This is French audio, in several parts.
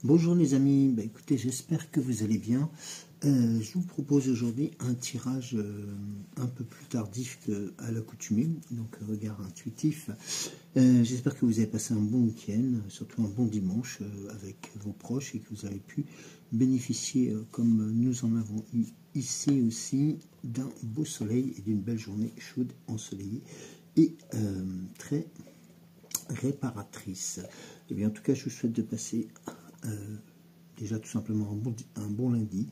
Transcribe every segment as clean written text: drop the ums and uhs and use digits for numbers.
Bonjour les amis, écoutez, j'espère que vous allez bien. Je vous propose aujourd'hui un tirage un peu plus tardif qu'à l'accoutumée, donc regard intuitif. J'espère que vous avez passé un bon week-end, surtout un bon dimanche avec vos proches et que vous avez pu bénéficier, comme nous en avons eu ici aussi, d'un beau soleil et d'une belle journée chaude, ensoleillée et très réparatrice. Et bien, en tout cas, je vous souhaite de passer déjà tout simplement un bon lundi.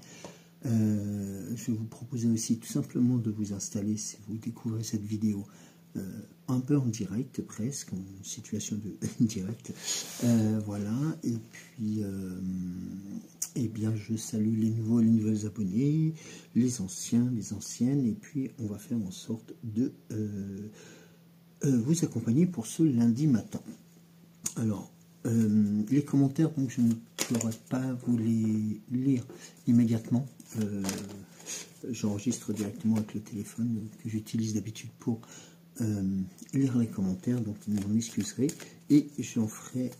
Je vais vous proposer aussi tout simplement de vous installer, si vous découvrez cette vidéo, un peu en direct, presque, en situation de direct. Voilà, et puis, eh bien, je salue les nouveaux et les nouvelles abonnés, les anciens, les anciennes, et puis on va faire en sorte de vous accompagner pour ce lundi matin. Alors, les commentaires, donc je ne pourrai pas vous les lire immédiatement. J'enregistre directement avec le téléphone que j'utilise d'habitude pour lire les commentaires, donc vous m'en excuserez et j'en ferai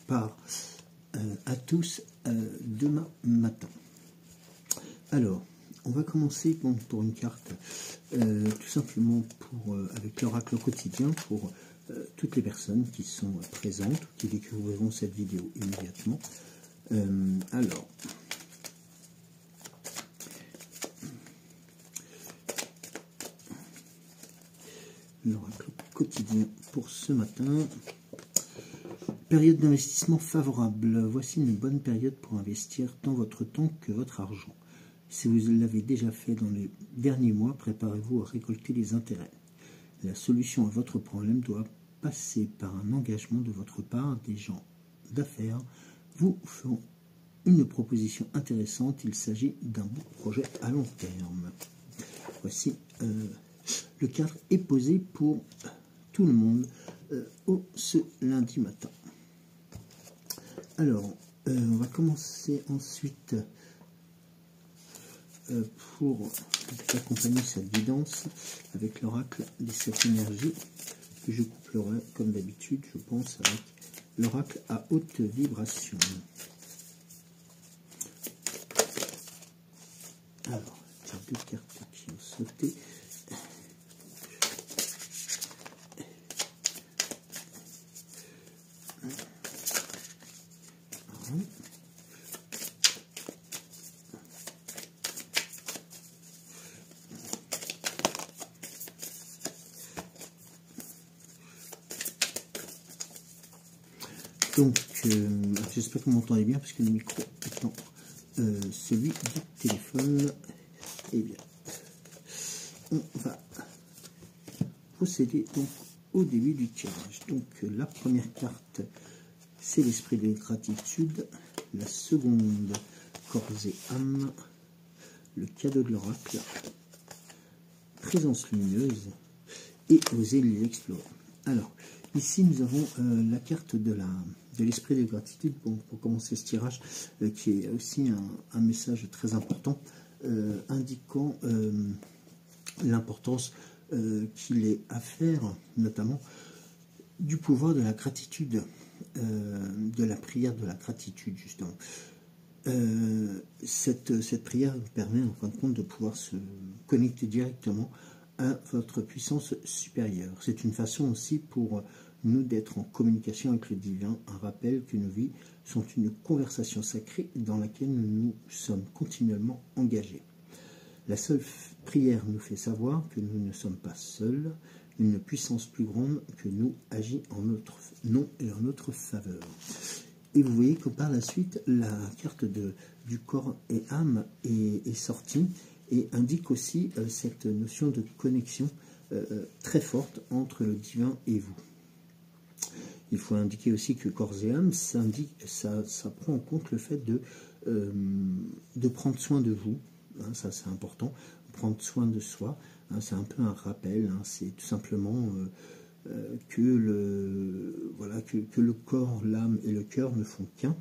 part à tous demain matin. Alors, on va commencer pour une carte, tout simplement avec l'oracle quotidien pour toutes les personnes qui sont présentes, qui découvriront cette vidéo immédiatement. Alors, l'oracle quotidien pour ce matin. Période d'investissement favorable. Voici une bonne période pour investir tant votre temps que votre argent. Si vous l'avez déjà fait dans les derniers mois, préparez-vous à récolter les intérêts. La solution à votre problème doit passer par un engagement de votre part. Des gens d'affaires vous feront une proposition intéressante. Il s'agit d'un beau projet à long terme. Voici, le cadre est posé pour tout le monde ce lundi matin. Alors, on va commencer ensuite pour accompagner cette guidance avec l'oracle des 7 énergies que je couplerai comme d'habitude, je pense, avec l'oracle à haute vibration. Alors, il y a deux cartes qui ont sauté. Donc, j'espère que vous m'entendez bien, parce que le micro étant celui du téléphone. Eh bien, on va procéder donc au début du tirage. Donc, la première carte, c'est l'esprit de gratitude. La seconde, corps et âme. Le cadeau de l'oracle, présence lumineuse et oser l'explorer. Alors, ici, nous avons la carte de l'esprit de gratitude pour commencer ce tirage, qui est aussi un message très important, indiquant l'importance qu'il est à faire, notamment du pouvoir de la gratitude, de la prière de la gratitude, justement. Cette prière permet, en fin de compte, de pouvoir se connecter directement à votre puissance supérieure. C'est une façon aussi pour nous d'être en communication avec le divin, un rappel que nos vies sont une conversation sacrée dans laquelle nous sommes continuellement engagés. La seule prière nous fait savoir que nous ne sommes pas seuls, une puissance plus grande que nous agit en notre nom et en notre faveur. Et vous voyez que par la suite, la carte du corps et âme est sortie et indique aussi cette notion de connexion très forte entre le divin et vous. Il faut indiquer aussi que corps et âme, ça prend en compte le fait de prendre soin de vous, hein, ça c'est important, prendre soin de soi, hein, c'est un peu un rappel, hein, c'est tout simplement que le corps, l'âme et le cœur ne font qu'un.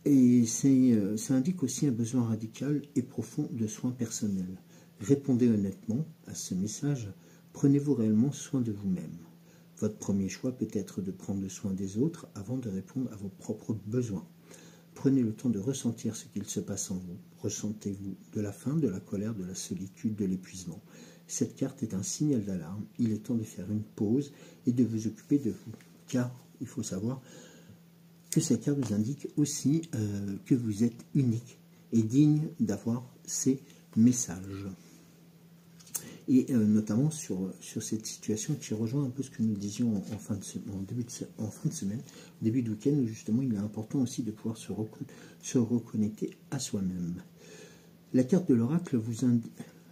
Et ça indique aussi un besoin radical et profond de soins personnels. Répondez honnêtement à ce message, prenez-vous réellement soin de vous-même. Votre premier choix peut être de prendre soin des autres avant de répondre à vos propres besoins. Prenez le temps de ressentir ce qu'il se passe en vous. Ressentez-vous de la faim, de la colère, de la solitude, de l'épuisement. Cette carte est un signal d'alarme. Il est temps de faire une pause et de vous occuper de vous. Car il faut savoir que cette carte vous indique aussi que vous êtes unique et digne d'avoir ces messages. Et notamment sur cette situation qui rejoint un peu ce que nous disions en fin de semaine, au début de week-end, où justement il est important aussi de pouvoir se reconnecter à soi-même. La carte de l'oracle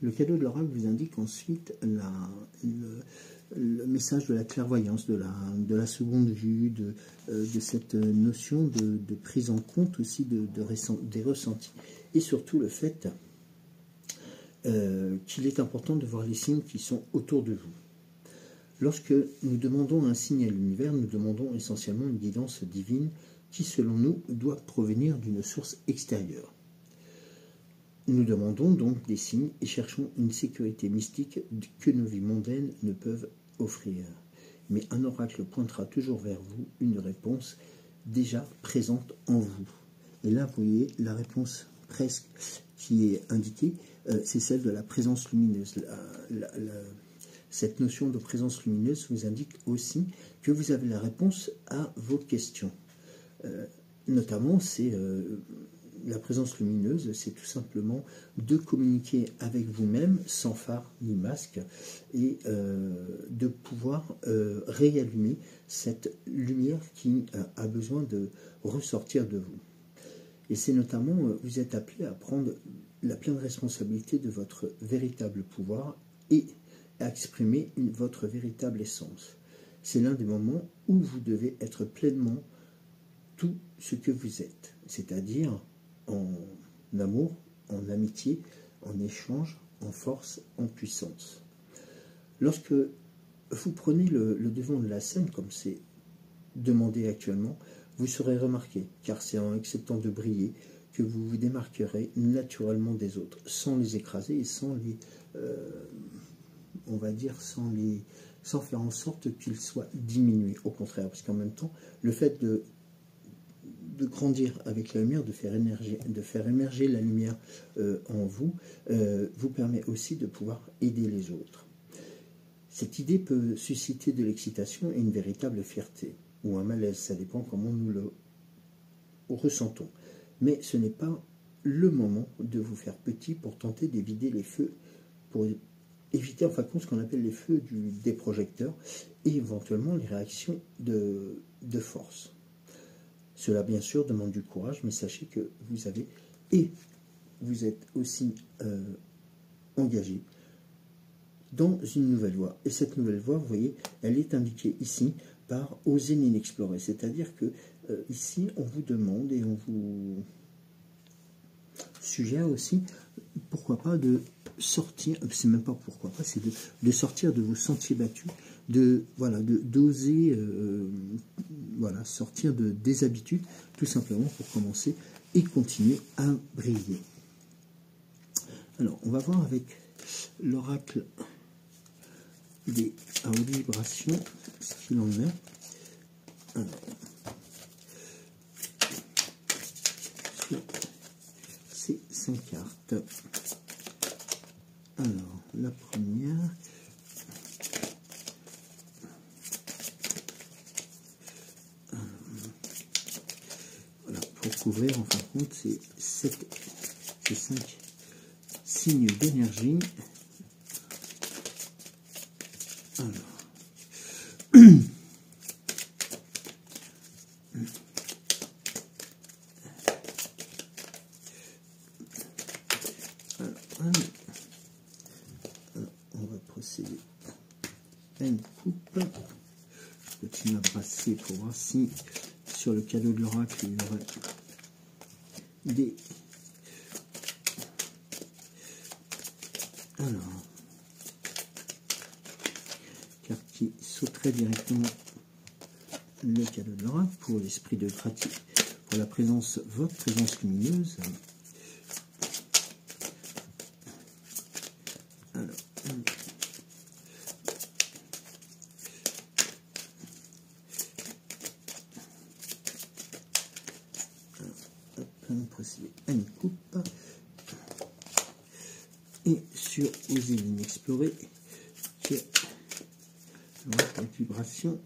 le cadeau de l'oracle vous indique ensuite le message de la clairvoyance, de la seconde vue, de cette notion de prise en compte aussi des ressentis. Et surtout le fait qu'il est important de voir les signes qui sont autour de vous. Lorsque nous demandons un signe à l'univers, nous demandons essentiellement une guidance divine qui, selon nous, doit provenir d'une source extérieure. Nous demandons donc des signes et cherchons une sécurité mystique que nos vies mondaines ne peuvent offrir. Mais un oracle pointera toujours vers vous une réponse déjà présente en vous. Et là, vous voyez, la réponse presque qui est indiquée, c'est celle de la présence lumineuse. Cette notion de présence lumineuse vous indique aussi que vous avez la réponse à vos questions. Notamment, c'est la présence lumineuse, c'est tout simplement de communiquer avec vous-même sans phare ni masque et de pouvoir réallumer cette lumière qui a besoin de ressortir de vous. Et c'est notamment, vous êtes appelé à prendre la pleine responsabilité de votre véritable pouvoir et à exprimer votre véritable essence. C'est l'un des moments où vous devez être pleinement tout ce que vous êtes, c'est-à-dire en amour, en amitié, en échange, en force, en puissance. Lorsque vous prenez le devant de la scène, comme c'est demandé actuellement, vous serez remarqué, car c'est en acceptant de briller que vous vous démarquerez naturellement des autres, sans les écraser et sans les, on va dire, sans faire en sorte qu'ils soient diminués. Au contraire, parce qu'en même temps, le fait de grandir avec la lumière, de faire émerger la lumière en vous, vous permet aussi de pouvoir aider les autres. Cette idée peut susciter de l'excitation et une véritable fierté, ou un malaise, ça dépend comment nous le ressentons. Mais ce n'est pas le moment de vous faire petit pour tenter d'éviter les feux, pour éviter en fin de compte ce qu'on appelle les feux des projecteurs et éventuellement les réactions de force. Cela bien sûr demande du courage, mais sachez que vous avez et vous êtes aussi engagé dans une nouvelle voie. Et cette nouvelle voie, vous voyez, elle est indiquée ici par oser l'inexplorer. C'est-à-dire que ici, on vous demande et on vous suggère aussi, pourquoi pas, de sortir, c'est même pas pourquoi pas, c'est de sortir de vos sentiers battus, d'oser sortir des habitudes, tout simplement pour commencer et continuer à briller. Alors, on va voir avec l'oracle des hautes vibrations ce qu'il en est. Alors, sur ces 5 cartes. Alors, la première. Voilà, pour couvrir, en fin de compte, ces 5 signes d'énergie. Alors. On va procéder à une coupe. Je continue à brasser pour voir si sur le cadeau de l'oracle il y aurait des... Alors, carte qui sauterait directement le cadeau de l'oracle pour l'esprit de gratitude, pour la présence, votre présence lumineuse. Alors, allons procéder à une coupe. Et sur Oser l'inexplorer, qui est la vibration,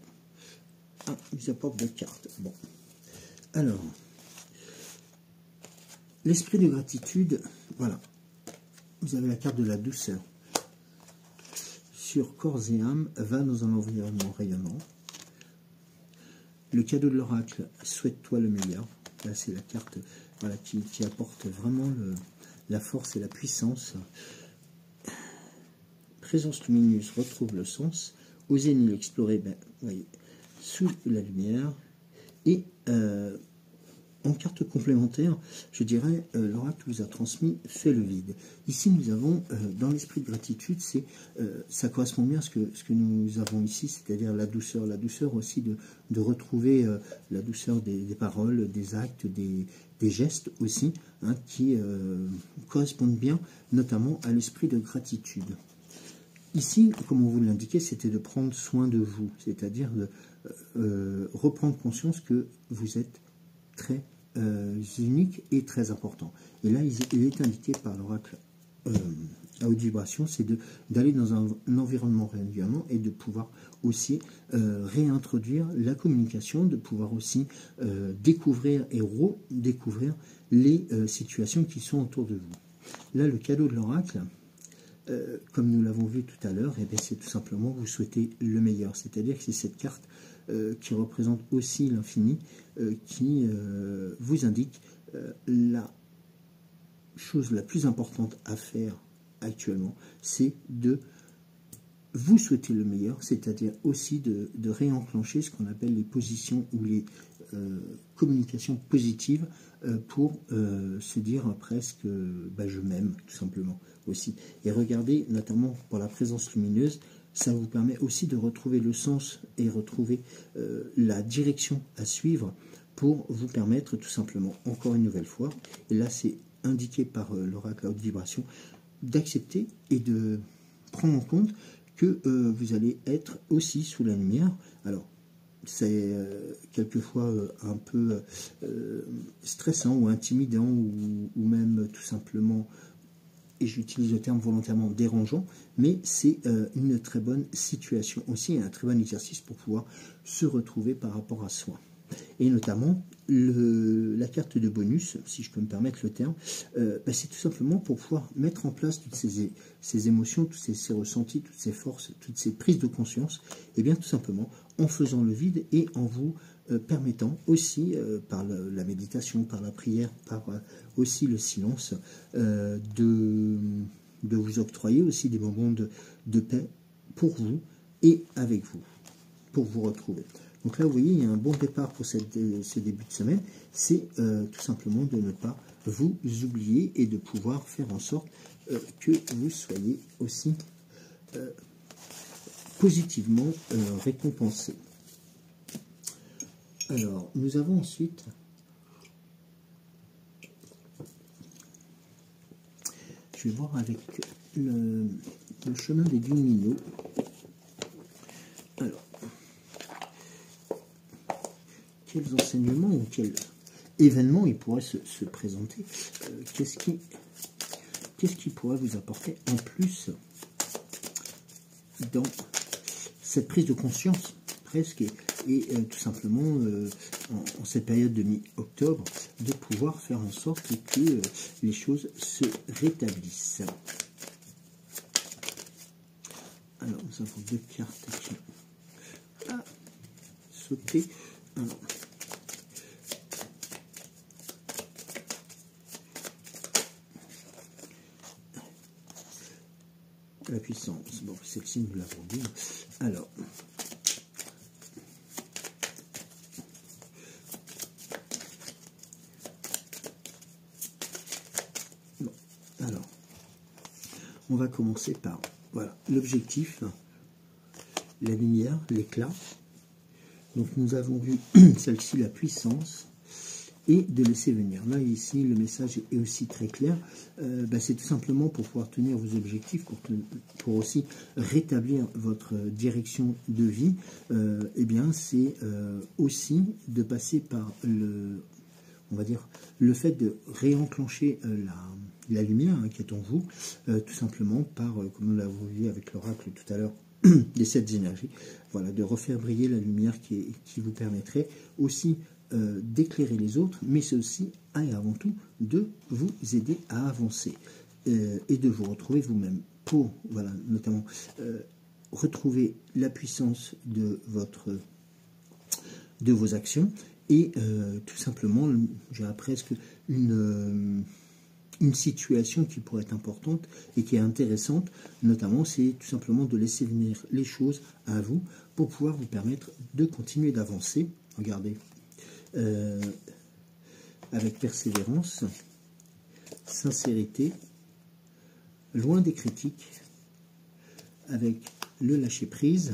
ils apportent des cartes. Bon, alors, l'esprit de gratitude, voilà, vous avez la carte de la douceur. Sur corps et âme, va dans un environnement rayonnant. Le cadeau de l'oracle, souhaite-toi le meilleur. Là, c'est la carte voilà, qui apporte vraiment la force et la puissance. Présence lumineuse, retrouve le sens. Osez l'explorer, ben, voyez, sous la lumière. Et en carte complémentaire, je dirais, l'oracle vous a transmis fait le vide. Ici, nous avons, dans l'esprit de gratitude, ça correspond bien à ce que nous avons ici, c'est-à-dire la douceur. La douceur aussi de retrouver la douceur des paroles, des actes, des gestes aussi, hein, qui correspondent bien, notamment à l'esprit de gratitude. Ici, comme on vous l'indiquait, c'était de prendre soin de vous, c'est-à-dire de reprendre conscience que vous êtes très unique et très important. Et là, il est indiqué par l'oracle à haute vibration, c'est d'aller dans un environnement rayonnant et de pouvoir aussi réintroduire la communication, de pouvoir aussi découvrir et redécouvrir les situations qui sont autour de vous. Là, le cadeau de l'oracle, comme nous l'avons vu tout à l'heure, eh c'est tout simplement vous souhaiter le meilleur. C'est-à-dire que c'est cette carte qui représente aussi l'infini, qui vous indique la chose la plus importante à faire actuellement, c'est de vous souhaiter le meilleur, c'est-à-dire aussi de réenclencher ce qu'on appelle les positions ou les communications positives pour se dire presque bah, je m'aime tout simplement aussi. Et regardez, notamment pour la présence lumineuse, ça vous permet aussi de retrouver le sens et retrouver la direction à suivre pour vous permettre tout simplement, encore une nouvelle fois, et là c'est indiqué par l'oracle à haute vibration, d'accepter et de prendre en compte que vous allez être aussi sous la lumière. Alors, c'est quelquefois un peu stressant ou intimidant ou même tout simplement, et j'utilise le terme volontairement, dérangeant, mais c'est une très bonne situation aussi, et un très bon exercice pour pouvoir se retrouver par rapport à soi. Et notamment, la carte de bonus, si je peux me permettre le terme, bah c'est tout simplement pour pouvoir mettre en place toutes ces émotions, tous ces ressentis, toutes ces forces, toutes ces prises de conscience, et bien tout simplement en faisant le vide et en vous permettant aussi, par la méditation, par la prière, par aussi le silence, de vous octroyer aussi des moments de paix pour vous et avec vous, pour vous retrouver. Donc là, vous voyez, il y a un bon départ pour ce début de semaine, c'est tout simplement de ne pas vous oublier et de pouvoir faire en sorte que vous soyez aussi positivement récompensé. Alors, nous avons ensuite je vais voir avec le chemin des lumineux. Alors, quels enseignements ou quels événements il pourrait se présenter, qu'est-ce qui pourrait vous apporter en plus dans cette prise de conscience presque et tout simplement en cette période de mi-octobre de pouvoir faire en sorte que les choses se rétablissent. Alors nous avons deux cartes qui ont sauté. Alors, la puissance, bon, celle-ci nous l'avons dit. Alors, bon, alors, on va commencer par, voilà, l'objectif, la lumière, l'éclat. Donc nous avons vu celle-ci, la puissance, et de laisser venir. Là, ici, le message est aussi très clair. C'est tout simplement pour pouvoir tenir vos objectifs, pour aussi rétablir votre direction de vie. Eh bien, c'est aussi de passer par on va dire, le fait de réenclencher la lumière qui est en vous, tout simplement par, comme nous l'avons vu avec l'oracle tout à l'heure, des 7 énergies, voilà, de refaire briller la lumière qui vous permettrait aussi d'éclairer les autres, mais c'est aussi et avant tout de vous aider à avancer et de vous retrouver vous-même pour, voilà, notamment retrouver la puissance de vos actions et tout simplement, j'ai presque une situation qui pourrait être importante et qui est intéressante, notamment, c'est tout simplement de laisser venir les choses à vous pour pouvoir vous permettre de continuer d'avancer. Regardez, avec persévérance, sincérité, loin des critiques, avec le lâcher-prise,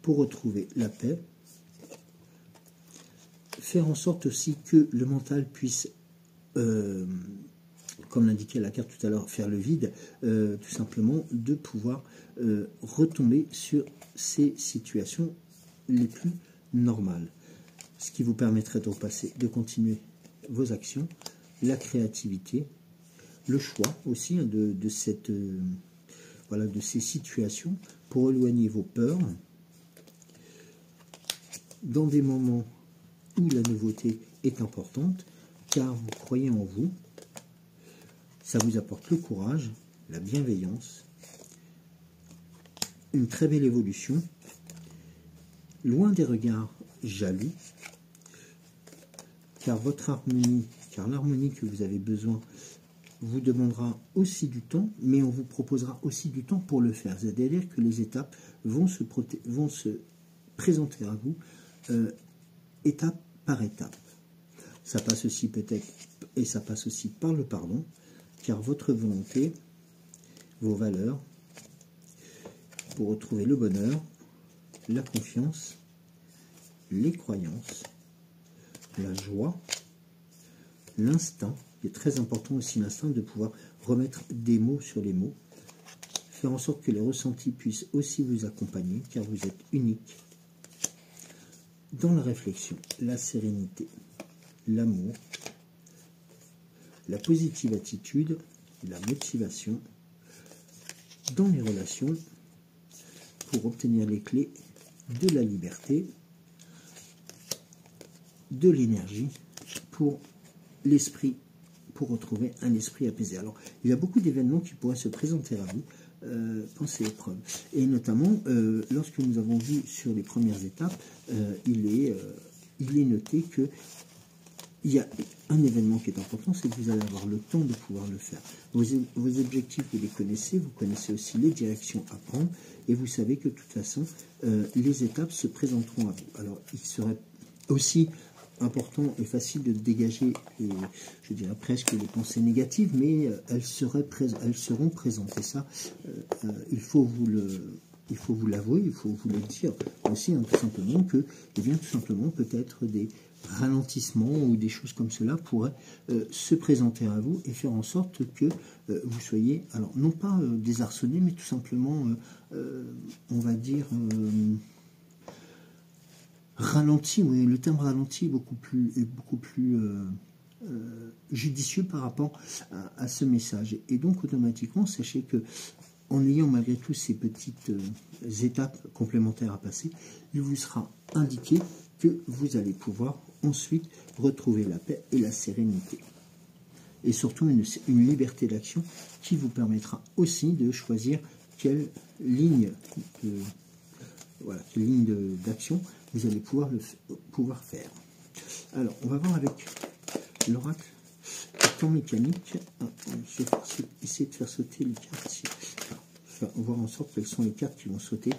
pour retrouver la paix, faire en sorte aussi que le mental puisse, comme l'indiquait la carte tout à l'heure, faire le vide, tout simplement de pouvoir retomber sur ces situations les plus normales. Ce qui vous permettrait de repasser, de continuer vos actions, la créativité, le choix aussi de ces situations pour éloigner vos peurs, dans des moments où la nouveauté est importante, car vous croyez en vous, ça vous apporte le courage, la bienveillance, une très belle évolution, loin des regards jaloux, car l'harmonie que vous avez besoin vous demandera aussi du temps, mais on vous proposera aussi du temps pour le faire. C'est-à-dire que les étapes vont se présenter à vous étape par étape. Ça passe aussi peut-être, et ça passe aussi par le pardon, car votre volonté, vos valeurs, pour retrouver le bonheur, la confiance, les croyances, la joie, l'instinct, il est très important aussi l'instinct de pouvoir remettre des mots sur les mots, faire en sorte que les ressentis puissent aussi vous accompagner, car vous êtes unique. Dans la réflexion, la sérénité, l'amour, la positive attitude, la motivation, dans les relations, pour obtenir les clés de la liberté, de l'énergie, pour l'esprit, pour retrouver un esprit apaisé. Alors, il y a beaucoup d'événements qui pourraient se présenter à vous dans ces épreuves. Et notamment, lorsque nous avons vu sur les premières étapes, il est noté que il y a un événement qui est important, c'est que vous allez avoir le temps de pouvoir le faire. Vos objectifs, vous les connaissez, vous connaissez aussi les directions à prendre, et vous savez que de toute façon, les étapes se présenteront à vous. Alors, il serait aussi important et facile de dégager, je dirais presque des pensées négatives, mais elles seront présentes. Et ça, il faut vous l'avouer, il faut vous le dire aussi, tout simplement que, eh bien, tout simplement, peut-être des ralentissements ou des choses comme cela pourraient se présenter à vous et faire en sorte que vous soyez, alors non pas désarçonné, mais tout simplement, on va dire, ralenti. Oui, le terme ralenti est beaucoup plus judicieux par rapport à ce message. Et donc, automatiquement, sachez que en ayant malgré tout ces petites étapes complémentaires à passer, il vous sera indiqué que vous allez pouvoir ensuite retrouver la paix et la sérénité. Et surtout une liberté d'action qui vous permettra aussi de choisir quelle ligne d'action vous allez pouvoir faire. Alors, on va voir avec l'oracle temps mécanique. Je vais essayer de faire sauter les cartes ici. On va voir en sorte quelles sont les cartes qui vont sauter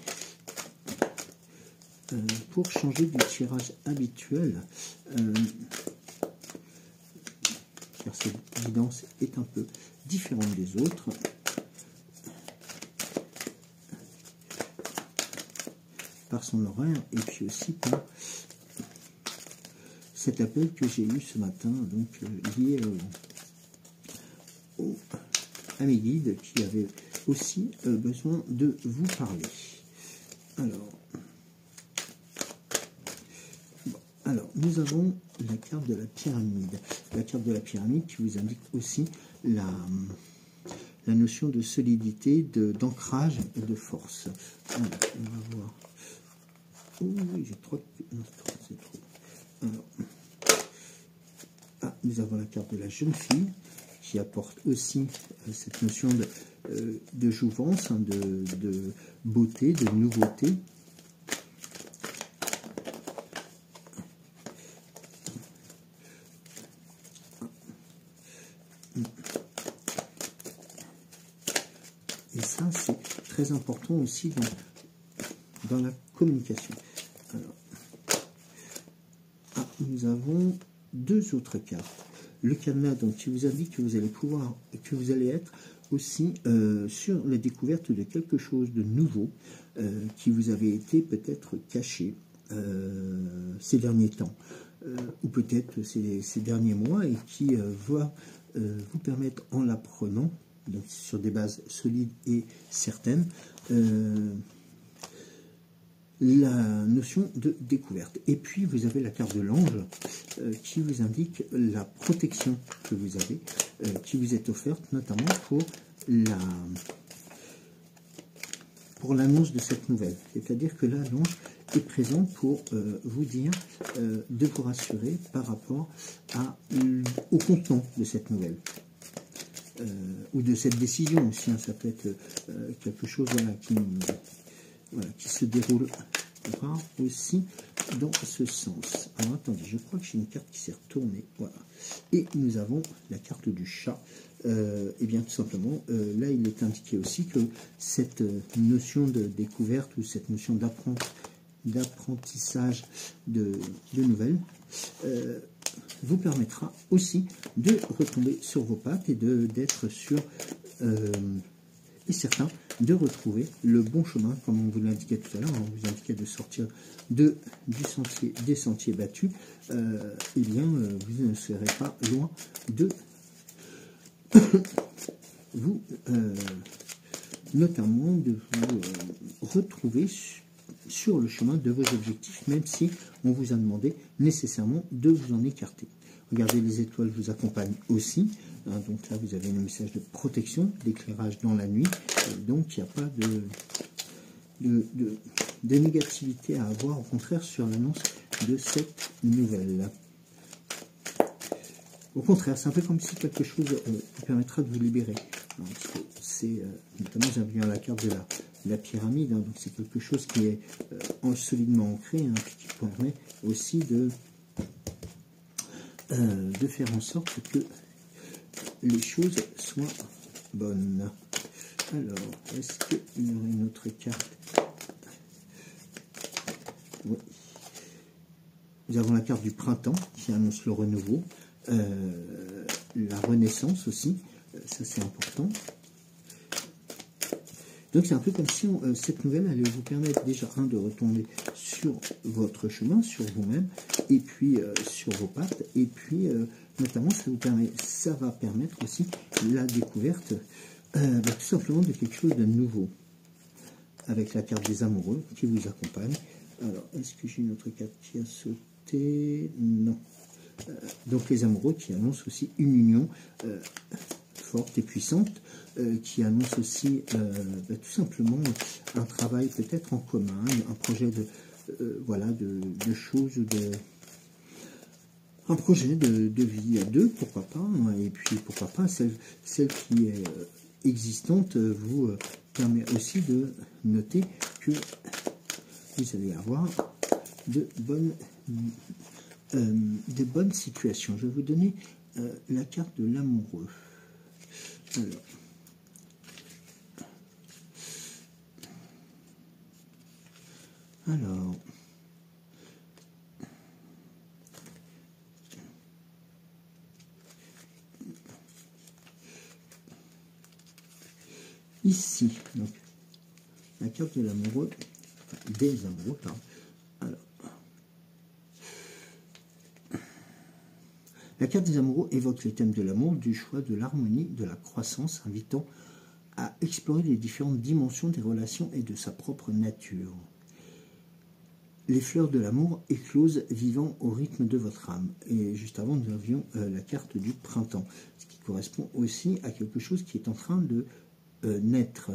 pour changer du tirage habituel, car cette guidance est un peu différente des autres. Par son horaire et puis aussi par cet appel que j'ai eu ce matin, donc lié à mes guides qui avaient aussi besoin de vous parler. Alors, bon, Alors, nous avons la carte de la pyramide. La carte de la pyramide qui vous indique aussi la notion de solidité, d'ancrage et de force. Alors, on va voir. Oui, j'ai trop. Non, c'est trop. Alors, nous avons la carte de la jeune fille qui apporte aussi cette notion de jouvence, hein, de beauté, de nouveauté. Et ça, c'est très important aussi dans la communication. Alors, nous avons deux autres cartes. Le cadenas, donc, qui vous indique que vous allez être aussi sur la découverte de quelque chose de nouveau qui vous avait été peut-être caché ces derniers temps, ou peut-être ces derniers mois, et qui va vous permettre, en l'apprenant, donc sur des bases solides et certaines, la notion de découverte. Et puis vous avez la carte de l'ange qui vous indique la protection que vous avez, qui vous est offerte notamment pour l'annonce de cette nouvelle. C'est-à-dire que là, l'ange est présent pour vous dire de vous rassurer par rapport au contenant de cette nouvelle. Ou de cette décision aussi, hein. Ça peut être quelque chose qui se déroule aussi dans ce sens. Alors attendez, je crois que j'ai une carte qui s'est retournée. Voilà. Et nous avons la carte du chat. Et bien tout simplement, là il est indiqué aussi que cette notion de découverte ou cette notion d'apprentissage de nouvelles vous permettra aussi de retomber sur vos pattes et d'être sûr et certain de retrouver le bon chemin, comme on vous l'indiquait tout à l'heure. On vous indiquait de sortir des sentiers battus. Eh bien, vous ne serez pas loin de vous, notamment de vous retrouver sur le chemin de vos objectifs, même si on vous a demandé nécessairement de vous en écarter. Regardez, les étoiles vous accompagnent aussi. Hein, donc là, vous avez un message de protection, d'éclairage dans la nuit. Donc, il n'y a pas de négativité à avoir, au contraire, sur l'annonce de cette nouvelle. Au contraire, c'est un peu comme si quelque chose vous permettra de vous libérer. C'est notamment, j'aime bien la carte de la pyramide, hein, donc c'est quelque chose qui est solidement ancré, hein, qui permet aussi de faire en sorte que les choses soient bonnes. Alors, est-ce qu'il y aurait une autre carte? Oui. Nous avons la carte du printemps qui annonce le renouveau, la renaissance aussi, ça c'est important. Donc c'est un peu comme si cette nouvelle allait vous permettre déjà de retomber sur votre chemin, sur vous-même, et puis sur vos pattes, et puis notamment ça va permettre aussi la découverte tout simplement de quelque chose de nouveau, avec la carte des amoureux qui vous accompagne. Alors, est-ce que j'ai une autre carte qui a sauté? Non. Donc les amoureux qui annoncent aussi une union forte et puissante, qui annonce aussi tout simplement un travail peut-être en commun, un projet de choses, un projet de vie à deux, pourquoi pas, hein, et puis pourquoi pas celle qui est existante vous permet aussi de noter que vous allez avoir de bonnes situations. Je vais vous donner la carte de l'amoureux. Alors, ici, donc, la carte de l'amoureux, enfin, des amoureux, pardon. Alors, la carte des amoureux évoque les thèmes de l'amour, du choix, de l'harmonie, de la croissance, invitant à explorer les différentes dimensions des relations et de sa propre nature. Les fleurs de l'amour éclosent vivant au rythme de votre âme. Et juste avant, nous avions la carte du printemps, ce qui correspond aussi à quelque chose qui est en train de naître.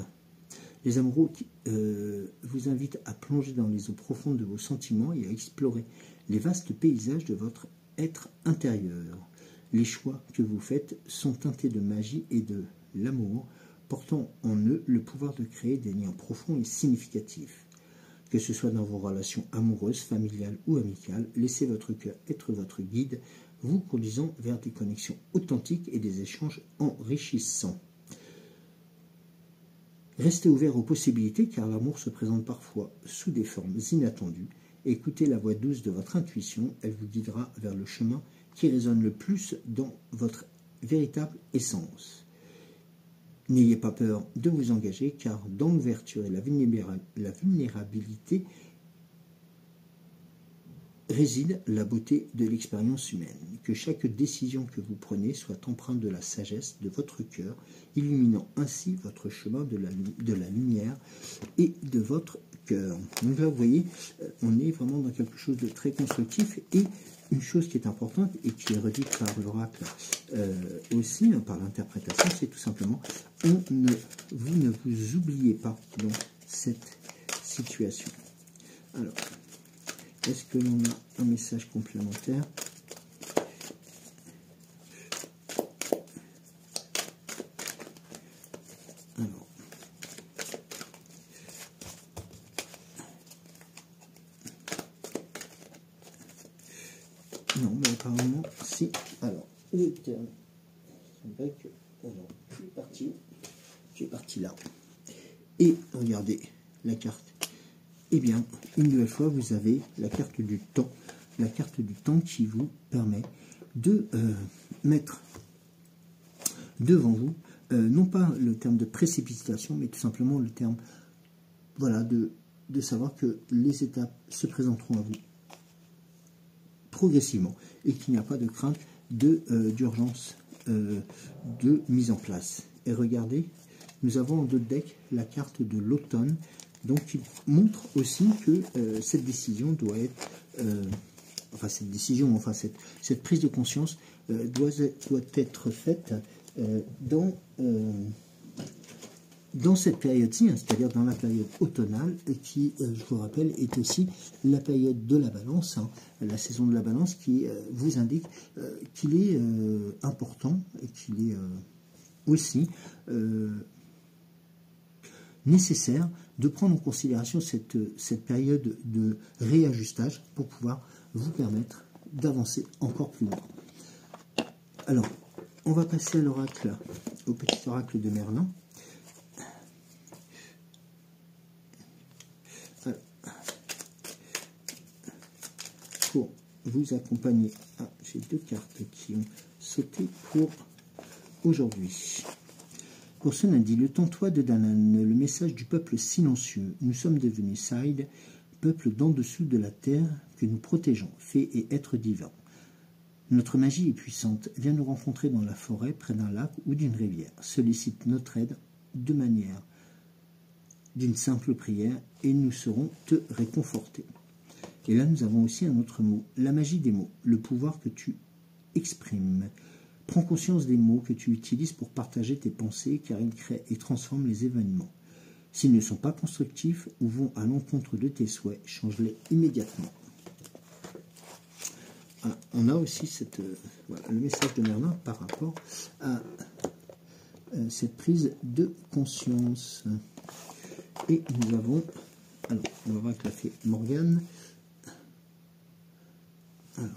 Les amoureux vous invitent à plonger dans les eaux profondes de vos sentiments et à explorer les vastes paysages de votre être intérieur. Les choix que vous faites sont teintés de magie et de l'amour, portant en eux le pouvoir de créer des liens profonds et significatifs. Que ce soit dans vos relations amoureuses, familiales ou amicales, laissez votre cœur être votre guide, vous conduisant vers des connexions authentiques et des échanges enrichissants. Restez ouvert aux possibilités car l'amour se présente parfois sous des formes inattendues. Écoutez la voix douce de votre intuition, elle vous guidera vers le chemin qui résonne le plus dans votre véritable essence. N'ayez pas peur de vous engager car dans l'ouverture et la vulnérabilité réside la beauté de l'expérience humaine. Que chaque décision que vous prenez soit empreinte de la sagesse de votre cœur, illuminant ainsi votre chemin de la lumière et de votre cœur. Donc là, vous voyez, on est vraiment dans quelque chose de très constructif. Et une chose qui est importante et qui est redite par l'oracle aussi, par l'interprétation, c'est tout simplement, vous ne vous oubliez pas dans cette situation. Alors, est-ce que l'on a un message complémentaire? Alors, non, mais apparemment, si. Alors, le terme. C'est vrai que. Alors, tu es parti là. Et regardez la carte. Eh bien, une nouvelle fois, vous avez la carte du temps. La carte du temps qui vous permet de mettre devant vous, non pas le terme de précipitation, mais tout simplement le terme, voilà, de savoir que les étapes se présenteront à vous progressivement et qu'il n'y a pas de crainte d'urgence de mise en place. Et regardez, nous avons en dos de deck la carte de l'automne, donc qui montre aussi que cette décision doit être, cette prise de conscience doit être faite dans cette période-ci, hein, c'est-à-dire dans la période automnale, qui, je vous rappelle, est aussi la période de la balance, hein, la saison de la balance, qui vous indique qu'il est important et qu'il est aussi nécessaire de prendre en considération cette période de réajustage pour pouvoir vous permettre d'avancer encore plus loin. Alors, on va passer à l'oracle, au petit oracle de Merlin. Pour vous accompagner, j'ai deux cartes qui ont sauté pour aujourd'hui. Pour ce lundi, le Tantois de Danann, le message du peuple silencieux. Nous sommes devenus Side, peuple d'en dessous de la terre que nous protégeons, fées et êtres divins. Notre magie est puissante. Viens nous rencontrer dans la forêt, près d'un lac ou d'une rivière. Sollicite notre aide de manière d'une simple prière et nous saurons te réconforter. Et là, nous avons aussi un autre mot, la magie des mots, le pouvoir que tu exprimes. Prends conscience des mots que tu utilises pour partager tes pensées, car ils créent et transforment les événements. S'ils ne sont pas constructifs ou vont à l'encontre de tes souhaits, change-les immédiatement. Ah, on a aussi voilà, le message de Merlin par rapport à cette prise de conscience. Et nous avons, alors, on va voir avec la fée Morgane. Alors,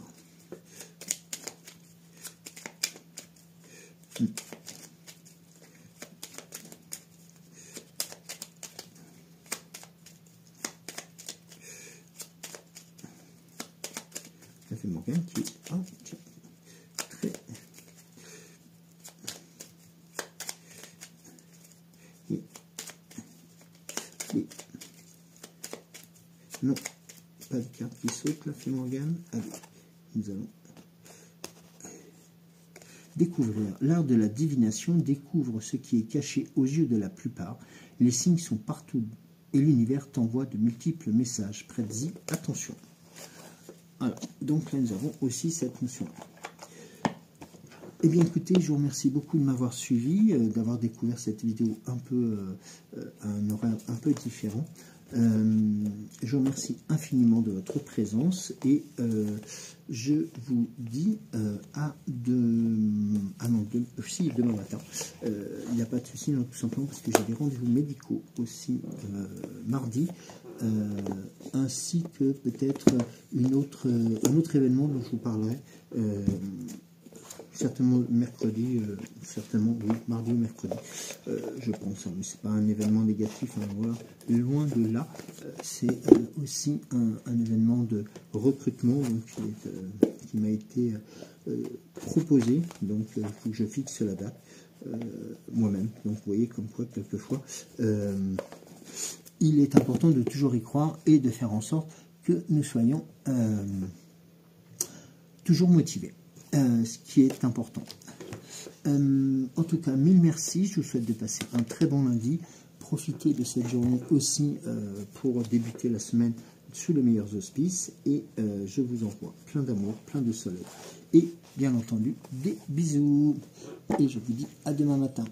la fée Morgane qui est très non, pas de carte qui saute, la fée Morgane. Allez, nous allons découvrir l'art de la divination, découvre ce qui est caché aux yeux de la plupart. Les signes sont partout et l'univers t'envoie de multiples messages. Prête-y attention. Voilà, donc là nous avons aussi cette notion-là. Eh bien écoutez, je vous remercie beaucoup de m'avoir suivi, d'avoir découvert cette vidéo un peu à un horaire un peu différent. Je vous remercie infiniment de votre présence et je vous dis demain matin. Il n'y a pas de souci, tout simplement parce que j'ai des rendez-vous médicaux aussi mardi, ainsi que peut-être un autre événement dont je vous parlerai. Certainement mercredi, certainement oui, mardi ou mercredi, je pense, hein, mais c'est pas un événement négatif, hein, voilà. Loin de là, c'est aussi un événement de recrutement donc, qui m'a été proposé, donc il faut que je fixe la date moi-même, donc vous voyez comme quoi quelquefois il est important de toujours y croire et de faire en sorte que nous soyons toujours motivés. Ce qui est important. En tout cas, mille merci. Je vous souhaite de passer un très bon lundi. Profitez de cette journée aussi pour débuter la semaine sous les meilleurs auspices. Et je vous envoie plein d'amour, plein de soleil. Et bien entendu, des bisous. Et je vous dis à demain matin.